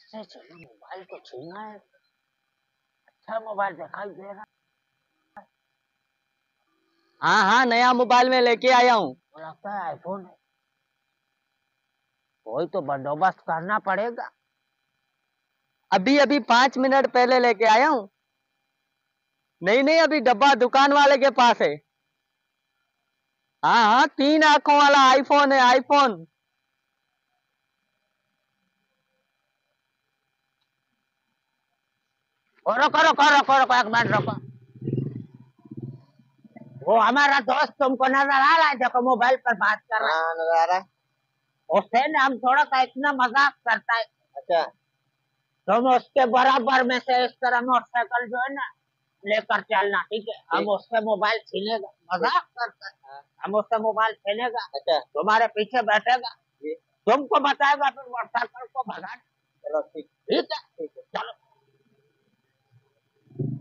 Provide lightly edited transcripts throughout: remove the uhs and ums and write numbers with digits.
से चलो मोबाइल तो छीना है। अच्छा मोबाइल दिखाई दे रहा। हाँ हाँ, नया मोबाइल में लेके आया हूँ। तो लगता है आईफोन है। कोई तो बंदोबस्त करना पड़ेगा। अभी अभी 5 मिनट पहले लेके आया हूँ। नहीं नहीं, अभी डब्बा दुकान वाले के पास है। हाँ हाँ, 3 आंखों वाला आईफोन है, आईफोन। रुको रुको रुको रुको, एक मिनट रुको। वो हमारा दोस्त तुमको नजर आ रहा है जो मोबाइल पर बात कर रहा है? हाँ, नजर आ रहा है। उससे ना हम थोड़ा सा इतना मजाक करता है। अच्छा। तुम उसके बराबर में से इस तरह मोटरसाइकिल जो है ना लेकर चलना, ठीक है? हम उससे मोबाइल छीनेगा, मजाक करता है। हम उससे मोबाइल छीनेगा। अच्छा। तुम्हारे पीछे बैठेगा, तुमको बताएगा, फिर मोटरसाइकिल को भगाना। चलो ठीक, ठीक है, ठीक है, चलो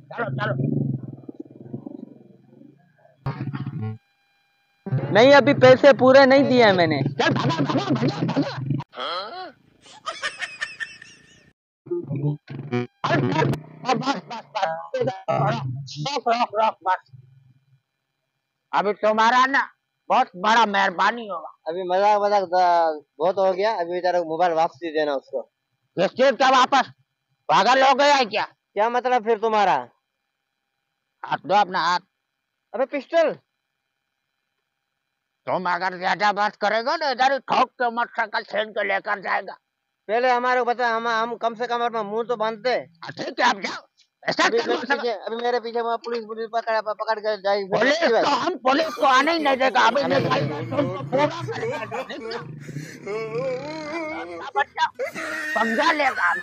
चलो चलो। नहीं, अभी पैसे पूरे नहीं दिए मैंने। चल भगा भगा भगा भगा। बस बस बस, रोक रोक रोक बस। अभी तुम्हारा ना बहुत बड़ा मेहरबानी होगा। अभी मजाक मजाक बहुत हो गया। अभी तेरा मोबाइल वापसी देना उसको। किस चीज का वापस? पागल हो गया है क्या? क्या मतलब फिर तुम्हारा? हाथ दो अपना हाथ। अबे पिस्टल। तुम अगर ज्यादा बात करेगा ना इधर ही ठोक के मोटरसाइकिल छीन के लेकर जाएगा। पहले हमारे को बता, हम कम से कम अपना मुंह तो बांधते। ठीक है, आप जाओ। ऐसा अभी मेरे पीछे वहाँ पुलिस पुलिस पकड़ कर जाएगी। पुलिस को आने ही नहीं देगा। अभी तुमको पूरा करेगा। बच्चा पंगा लेगा।